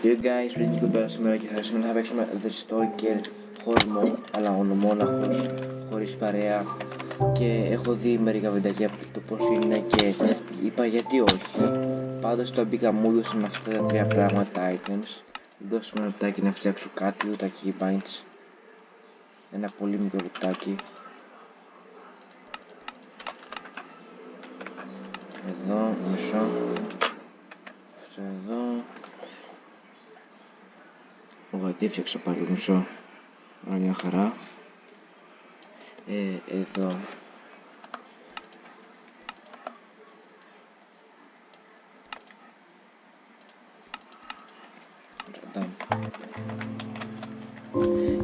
Hey guys, βρήκε πέρα σήμερα και σήμερα θα παίξουμε The Stalker Horror Mode, αλλά μονάχος, χωρίς παρέα. Και έχω δει μερικά βιντεάκια από το πως είναι και είπα γιατί όχι. Πάντως το μπήκα, μου έδωσαν αυτά τα τρία πράγματα items. Δώσε με λεπτάκι να φτιάξω κάτι, ούτε keybinds. Ένα πολύ μικρό λεπτάκι. Εδώ, μισό. Αυτό εδώ. Τι έφτιαξα πάλι, μισό. Ωραία, μια χαρά. Εδώ.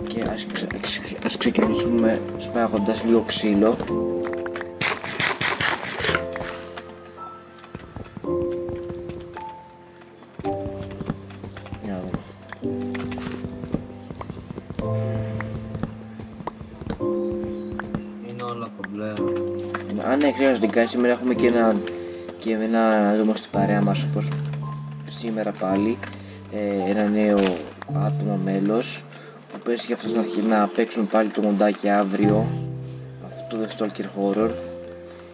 Και ας ξεκινήσουμε σπάγοντας λίγο ξύλο. Είναι όλα κομπλέ. Αν χρειάζεται κάτι, σήμερα έχουμε και ένα δούμε στην παρέα μας, όπως σήμερα πάλι, ένα νέο άτομο μέλος που πέσει για αυτός να παίξουμε πάλι το μοντάκι αύριο, αυτό το Stalker Horror,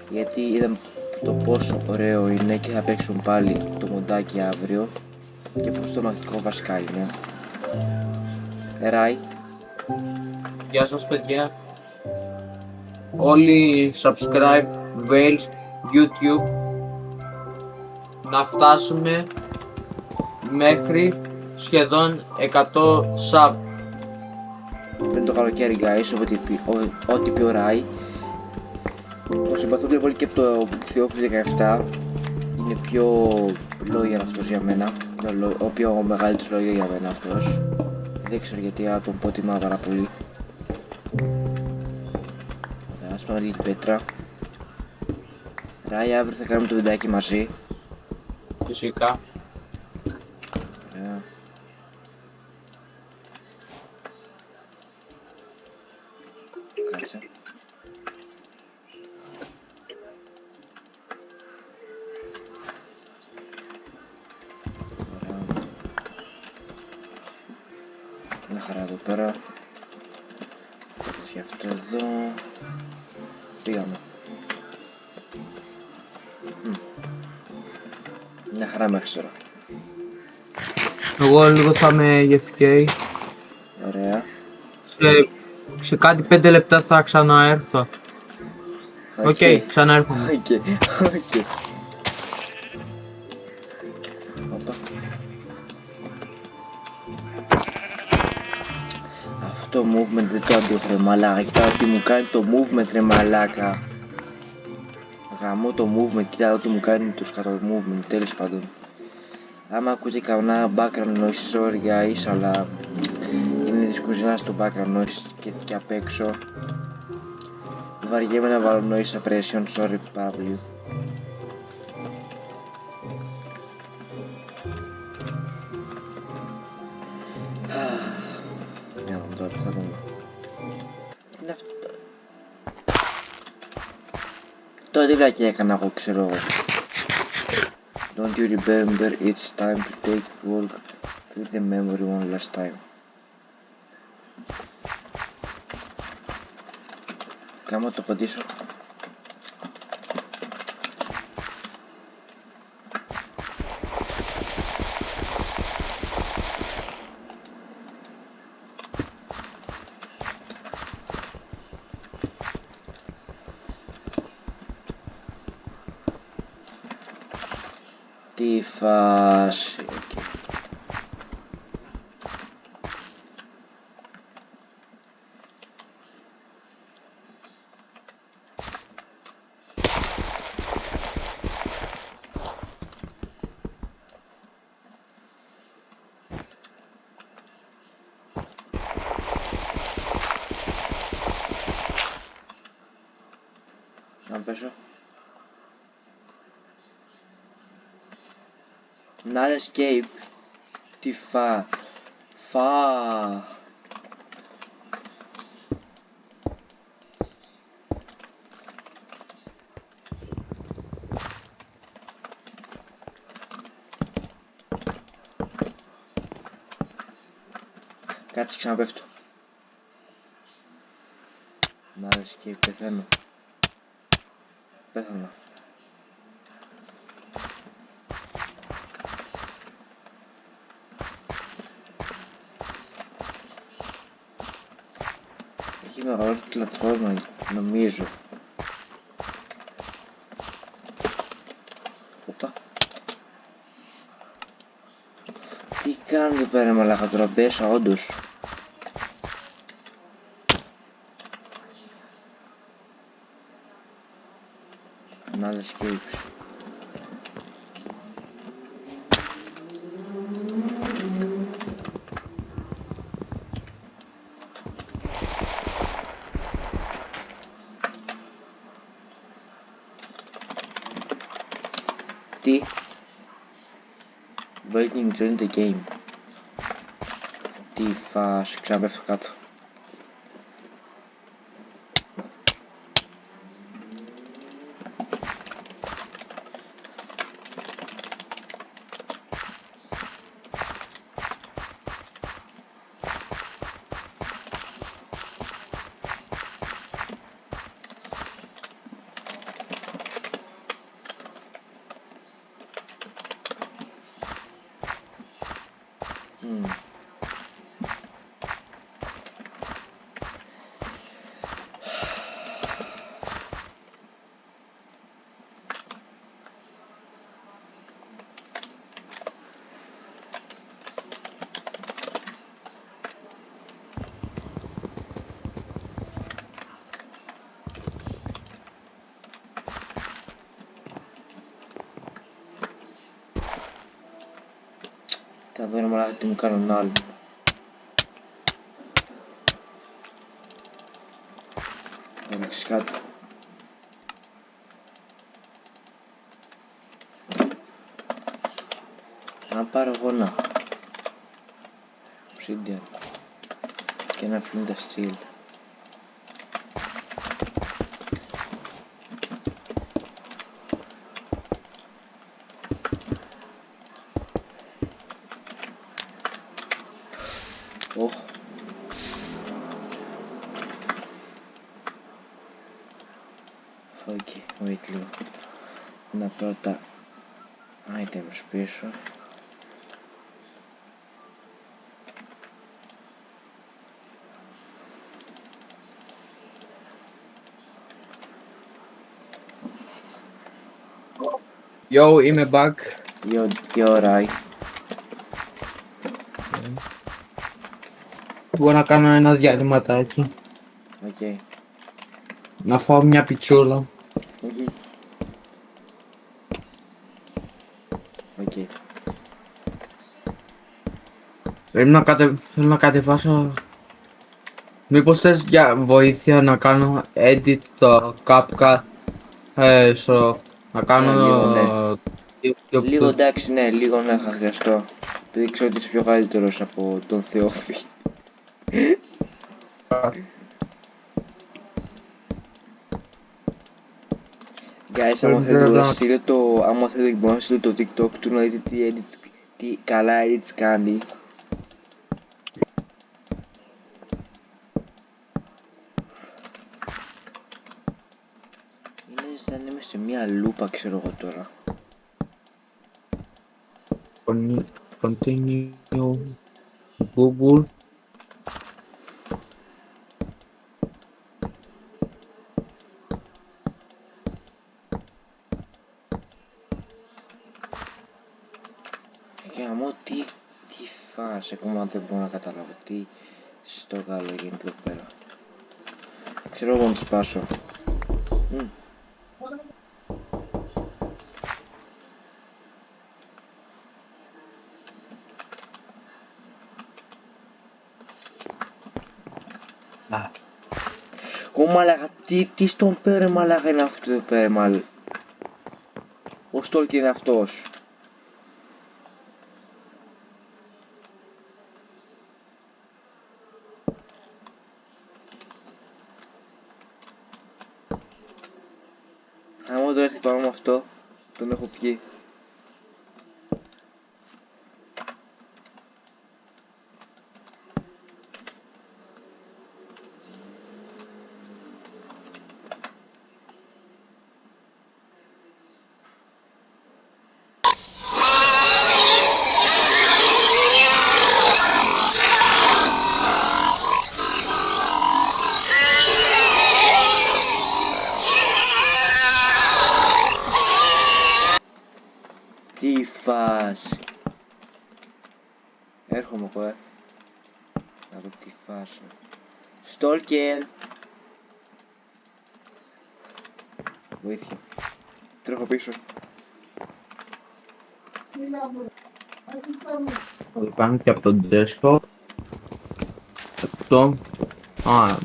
γιατί είδαμε το πόσο ωραίο είναι και θα παίξουμε πάλι το μοντάκι αύριο και πόσο τρομακτικό βασικά είναι. Ράι. Γεια σας παιδιά. Όλοι subscribe, Wales, YouTube. Να φτάσουμε μέχρι σχεδόν 100 sub. Πριν το καλοκαίρι guys, ό,τι πει ο Ράι. Το συμπαθώ πιο πολύ και από το Θεόκλη 17. Είναι πιο λόγια αυτός για μένα. Ο πιο μεγαλύτερος λόγια για μένα αυτός. Δεν ξέρω γιατί, αλλά τον προτιμάω πάρα πολύ. Ωραία, ας πάμε λίγη πέτρα. Ράι, αύριο θα κάνουμε το βιντεάκι μαζί. Φυσικά. Ωραία. Κάτσε. Ωραία. Μια χαρά εδώ πέρα. Και αυτό εδώ. Πήγαμε. Μια χαρά μέχρι τώρα. Εγώ λίγο θα είμαι FK. Ωραία. Σε κάτι 5 λεπτά θα ξαναέρθω. Οκ, ξαναέρχομαι. Οκ. Όπα. Αυτό movement δεν το αντίχω ρε μαλάκα. Κοιτάω τι μου κάνει το movement ρε μαλάκα. Γαμώ το movement, κοιτάω τι μου κάνει το σκατό movement, τέλος πάντων. Άμα ακούτε κανένα background noise, sorry guys, αλλά είναι της κουζίνας το background noise και απ' έξω. Βαριέμαι να βάλω noise suppression, sorry πάρα πολύ. Για να δούμε τώρα τι θα δούμε. Τι είναι αυτό? Τώρα τι βλακία έκανα εγώ, ξέρω εγώ. Don't you remember it's time to take walk through the memory one last time. Κάμα το απαντήσω. Τι φάση, okay. Να πέσω. Not escape. Τι φα. Κάτσε, ξαναπέφτω. Να λες και πεθαίνω. Πέθανα. Έχει μεγάλη πλατφόρμα, νομίζω. Οπα. Τι κάνω εδώ πέρα μαλάκα, τώρα πέσα όντως. Another escapes. Τι? Waiting to end the game. Τι φας, ξαναπέφτω κάτω. Θα δω μαλάκα τι μου κάνουν άλλοι. Έλεξες κάτω. Να πάρω εγώ να Obsidian και ένα Flint Steel. Okay, wait λίγο. Να πάρω τα items πίσω. Yo, είμαι back. Yo, right. Μπορώ να κάνω ένα διαλυματάκι. Okay. Να φάω μια πιτσούλα. Okay. Θέλω να κατεβάσω. Μήπως θες για βοήθεια να κάνω edit το CapCut να κάνω λίγο, ναι. Λίγο εντάξει, ναι, λίγο ναι, θα χρειαστώ. Επειδή ξέρω ότι είσαι πιο καλύτερος από τον Θεόφι. Guys, άμα θέλετε μπορώ να στείλω το TikTok του να δείτε τι καλά edits κάνει. Είναι σαν να είμαι σε μια λούπα, ξέρω εγώ τώρα. Continue Google. Γαμώ, τι φας, ακόμα δεν μπορώ να καταλάβω τι στο καλό γίνεται εδώ πέρα. Ξέρω εγώ να το σπάσω. Ω μαλάκα, τι στον πέρα μαλάκα είναι αυτό εδώ πέρα μάλλον. Ο Στόλκ είναι αυτός. Άμα τώρα έρθει πάνω με αυτό, τον έχω πιει. Έρχομαι εγώ, να δω τι φάσω. Στόλκερ! Βοήθεια. Τρέχω πίσω. Υπάρχουν και από το desktop. Αυτό. Α.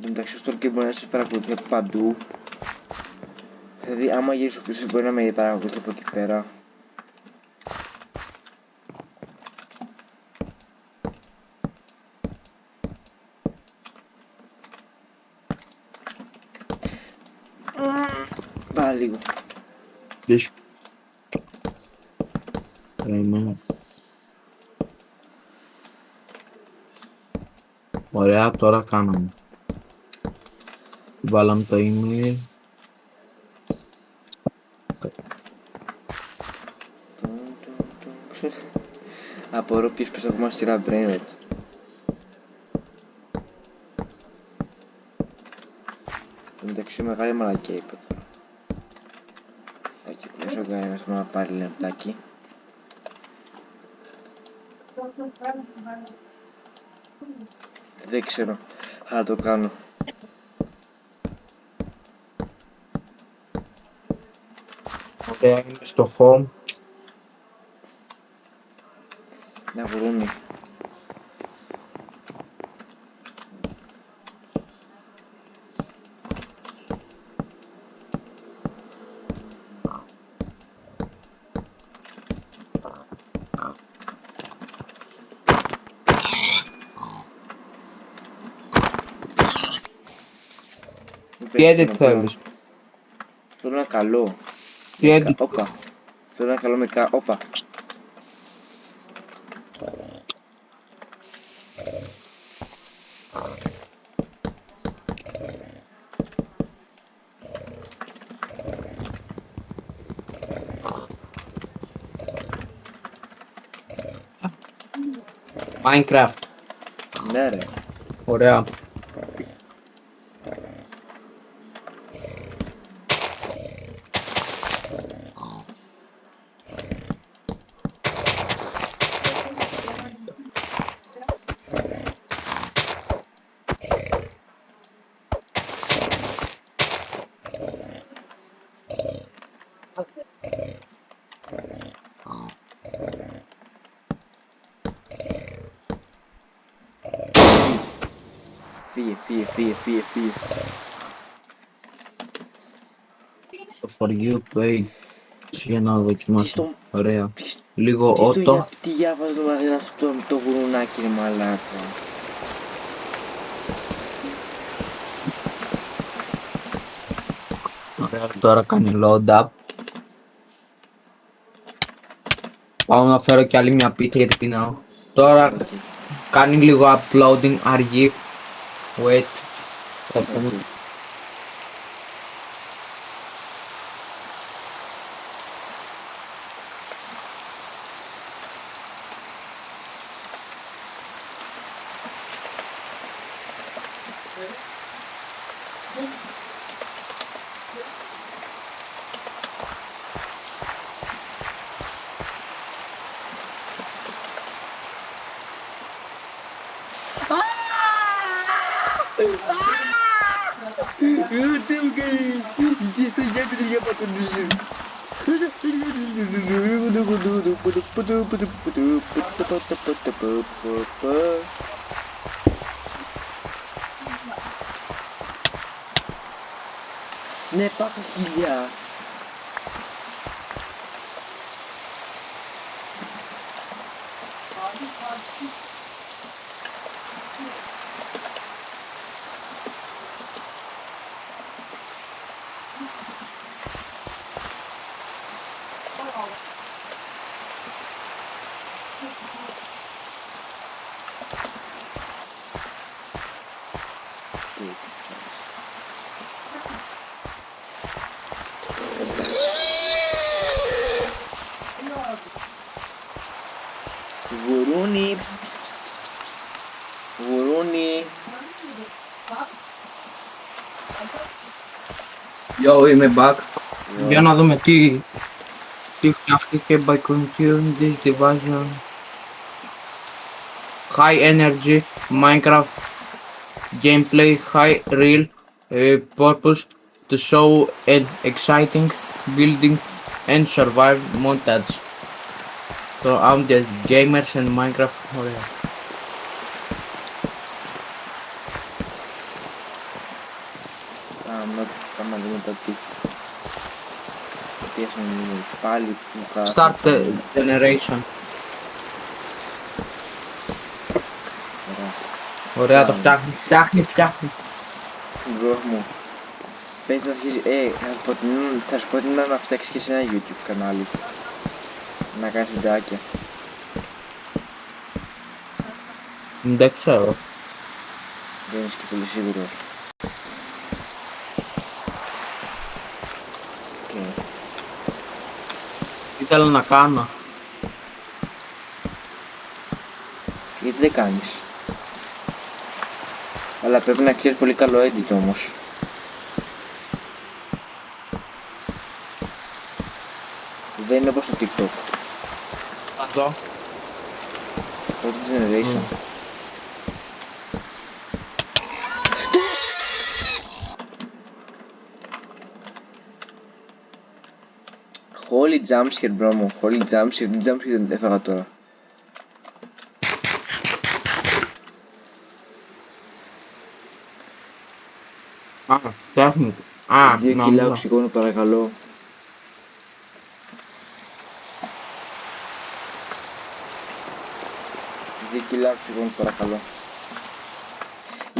Εντάξει, ο Στόλκερ μπορεί να σας παρακολουθεί από παντού. Δηλαδή, άμα γυρίσω πίσω, μπορεί να με παρακολουθεί από εκεί πέρα. Πάρα λίγο. Ωραία, τώρα κάναμε. Βάλαμε το email. Απορώ ποιος πες ακόμα σειρά Brainrot. Εντάξει, μεγάλη μαλακία είπα τώρα. Θα κυκλώσω κανένας να πάρει λεπτάκι. Δεν ξέρω, θα το κάνω. Ωραία, είμαι στο home. Να βρούμε. Τι edit θέλεις? Θέλω ένα καλό. Τι edit? Όπα. Θέλω ένα καλό με όπα. Minecraft. Ναι ρε. Ωραία. Φύγε. Το for you page. Για να δοκιμάσω. Ωραία. Τι Λίγο στο auto. τι διάβαζε το μαγαζί αυτό το γουρουνάκι ρε μαλάκα. Ωραία, τώρα κάνει load up. Πάω να φέρω κι άλλη μια πίτσα γιατί πεινάω. Τώρα κάνει λίγο uploading αργή. Wait. Τι στο γέφυρο για πατονίζει. Ναι, πάω χιλιά. Γουρούνι. Yo, είμαι back. Yo. Για να δούμε τι φτιάχτηκε by continuing this division. High energy Minecraft gameplay, high real purpose to show an exciting building and survive montage. So I'm the gamers and Minecraft. Ωραία. Πάμε να δούμε το τι έχουμε γίνει πάλι που Start the generation. Ωραία, το φτιάχνει. Μπρο μου. Πες να αρχίσει, θα σου προτείνω να φτιάξεις και σε ένα YouTube κανάλι. Να κάνεις βιντεάκια. Δεν ξέρω. Δεν είσαι και πολύ σίγουρος. Okay. Τι θέλω να κάνω. Γιατί δεν κάνεις. Αλλά πρέπει να ξέρεις πολύ καλό edit όμως. Δεν είναι όπως το TikTok. Αυτό. Πρώτη generation. Holy jumpscare bro μου, holy jumpscare, τι jumpscare δεν έφαγα τώρα. Φτιάχνει. 2 κιλά οξυγόνο παρακαλώ. Δύο κιλά οξυγόνο παρακαλώ.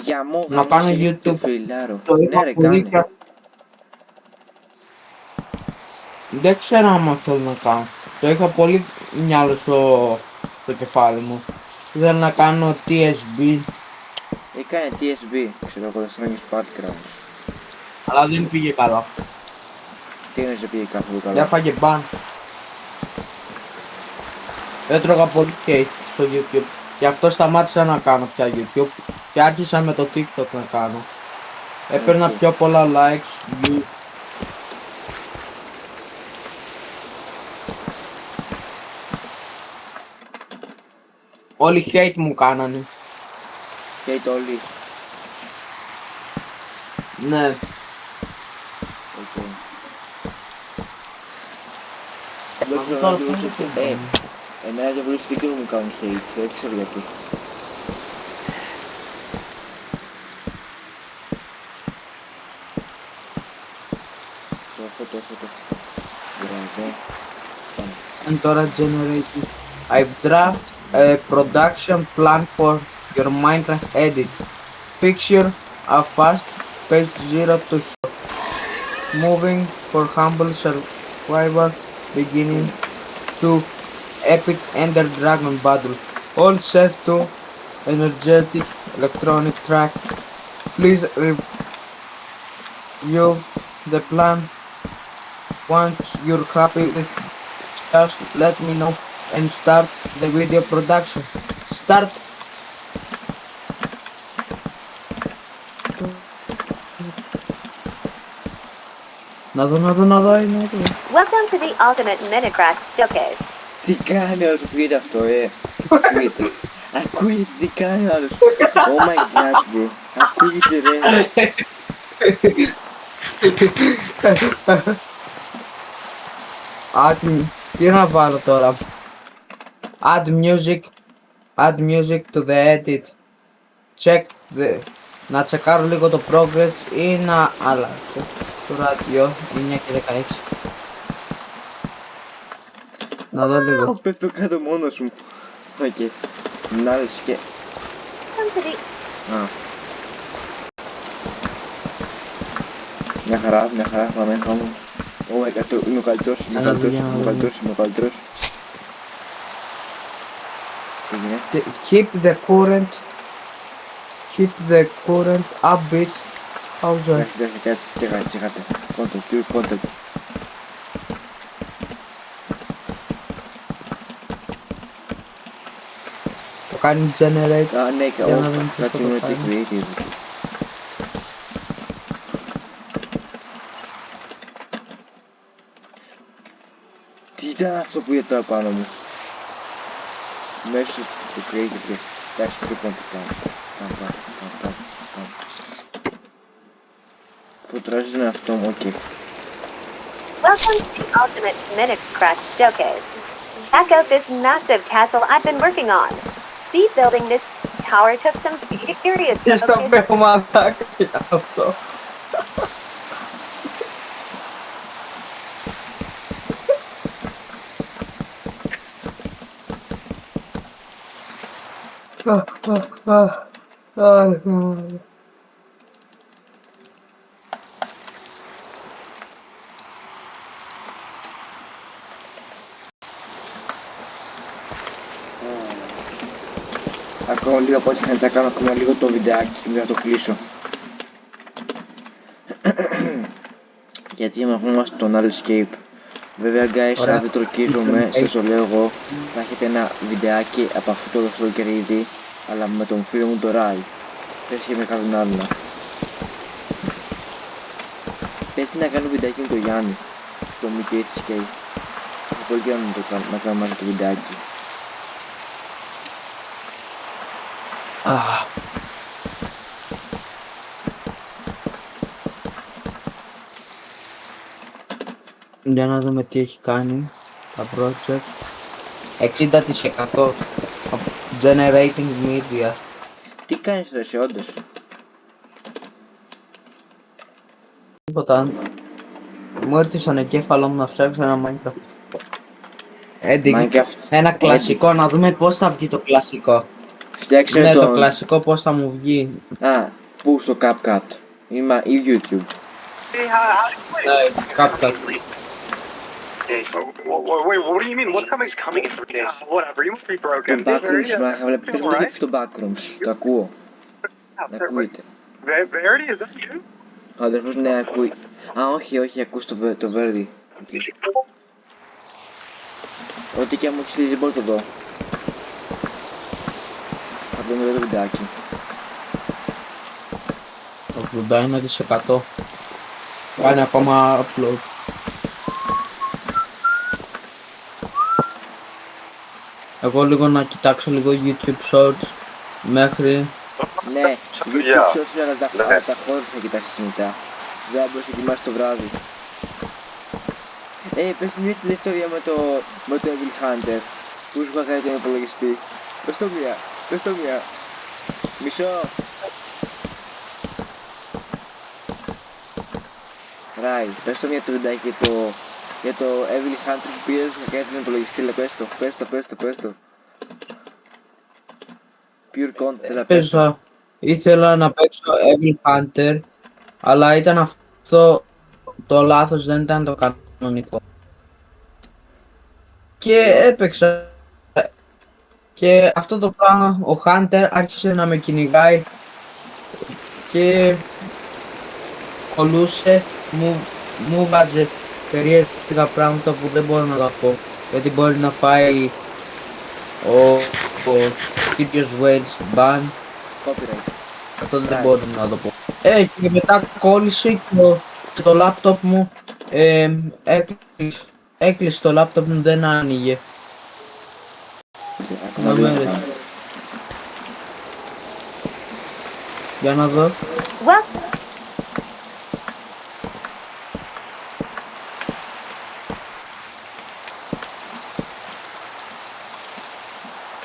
Για μου, να κάνω YouTube. Το είπα ναι ρε πολύ κάνε. Δεν ξέρω άμα θέλω να κάνω. Το είχα πολύ μυαλό στο κεφάλι μου. Ήθελα να κάνω TSB. Έκανε TSB, ξέρω εγώ, θα στρώνεις background. Αλλά δεν πήγε καλά. Τι εννοείς δεν πήγε καθόλου καλά. Δεν έφαγε μπαν. Έτρωγα πολύ hate στο YouTube. Γι' αυτό σταμάτησα να κάνω πια YouTube και άρχισα με το TikTok να κάνω. Έπαιρνα πιο πολλά likes, views. Όλοι hate μου κάνανε. Hate όλοι. Ναι. Okay. Δεν ξέρω να διαβολούς εμένα διαβολούς δεν μου κάνουν hate, δεν ξέρω γιατί. Το έχω. Μπράβο. And τώρα generated. I've draft a production plan for your Minecraft edit. Picture a fast page 0 to hero. Moving for humble survivor beginning to epic ender dragon battle. All set to energetic electronic track. Please review the plan. Once you're happy with just let me know and start the video production. Start. Να δω. Welcome to the Ultimate Minecraft Showcase. Τι κάνει άλλος, ακούγεται αυτό, Ακούγεται, τι κάνει άλλος. Oh my god bro, ακούγεται ρε. Τι να βάλω τώρα. Add music to the edit. Να τσεκάρω λίγο το progress ή να αλλάξω το ράδιο 9 και 16. Να δω λίγο. Πέφτω κάτω μόνος μου. Οκ. Να δεις και... Welcome to the Μια χαρά, πάμε. Oh my god, είμαι ο καλύτερος. Τι γίνεται? Keep the current upbeat. How's Τσεκάτε. Content. το κάνει generate. Ναι, Για να δούμε κάτσε πώς με θα τι το κάνει. creative. Τι ήταν αυτό που είδα τώρα πάνω μου? Μέσω του creative και εντάξει λοιπόν τι κάνω. Που τράζεις είναι αυτό μου, οκ. Welcome to the Ultimate Minecraft Showcase. Check out this massive castle I've been working on. Speed building this tower took some serious Και στο focus. έχω μαλάκα για αυτό. Ακόμα λίγο από ό,τι φαίνεται θα κάνω ακόμα λίγο το βιντεάκι και θα το κλείσω. Γιατί είμαστε στον άλλο escape. Βέβαια guys, Ωραία. αν δεν τροκίζομαι, σας το λέω εγώ, θα έχετε ένα βιντεάκι από αυτό το δευτεροκαιρίδι, αλλά με τον φίλο μου το Rai. Πες και με κάποιον άλλον. Πες να κάνω βιντεάκι με τον Γιάννη, το Mickey HK. Θα πολύ καιρό να κάνω μαζί το βιντεάκι. Για να δούμε τι έχει κάνει τα project. 60% generating media. Τι κάνεις ρε εσύ όντως? Τίποτα. Μου έρθει στον εγκέφαλό μου να φτιάξω ένα Minecraft. Minecraft. Ένα κλασικό, να δούμε πώς θα βγει το κλασικό. Φτιάξε Ναι, το τον... κλασικό πώς θα μου βγει. Α, πού στο CapCut ή YouTube. Ναι, CapCut. Wait, what do you mean? What's coming in 3 days? Whatever, you must be broken. Το Backrooms, μάχα, βλέπω Alright. παιχνίδι στο Backrooms. Το ακούω. Να ακούγεται. Verity, is this you? Ο αδερφός ναι, ακούει. Α, όχι, ακούς το Verdi. Ό,τι και αν μου έχεις στείλει δεν μπορώ να το δω. Θα δούμε εδώ το βιντεάκι. 81%. Κάνει ακόμα upload. Εγώ λίγο να κοιτάξω λίγο YouTube Shorts μέχρι... Ναι, YouTube Yeah. shorts αλλά τα χώρια θα κοιτάξεις μετά. Δεν μπορείς να ετοιμάσεις το βράδυ. Πες μια την ιστορία με το Evil Hunter που σου είχα κάνει τον υπολογιστή. Πες το μία. Μισό. Rai, πες το μία το βιντεάκι για το Evil Hunter που πήρες να κάνει τον υπολογιστή, αλλά πες το. Pure content, αλλά πες το. Ήθελα να παίξω Evil Hunter, αλλά ήταν αυτό το λάθος, δεν ήταν το κανονικό. Και έπαιξα. Και αυτό το πράγμα, ο Hunter άρχισε να με κυνηγάει και κολούσε, μου βάζε περίεργα πράγματα που δεν μπορώ να τα πω. Γιατί μπορεί να φάει ο κύριος Wedge ban. Copyright. Αυτό δεν μπορώ να το πω. Και μετά κόλλησε και το λάπτοπ μου έκλεισε το λάπτοπ μου, δεν άνοιγε. Ακόμα λίγο θα κάνω. Για να δω. Well,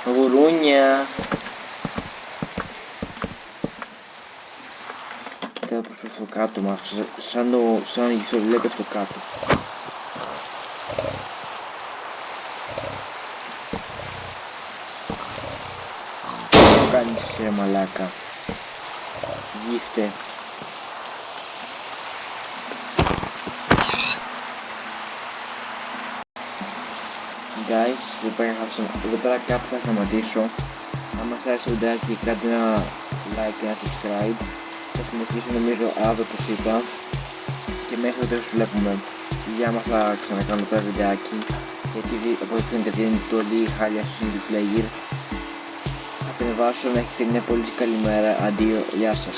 Γουρούνια. Θα προσπαθώ κάτω μα, σαν γυφτοβλέπει από το κάτω. Τι μου κάνεις ρε μαλάκα. Γύφτε. Guys, εδώ πέρα κάπου θα σταματήσω. Αν σας άρεσε το βιντεάκι, κάντε ένα like και ένα subscribe. Θα συνεχίσω νομίζω αύριο όπως είπα. Και μέχρι το τέλος βλέπουμε. Για άμα θα ξανακάνω το βιντεάκι. Γιατί όπως φαίνεται βγαίνει πολύ χάλια στο single player. Θα την βάσω να έχετε μια πολύ καλή μέρα. Αντίο, γεια σας.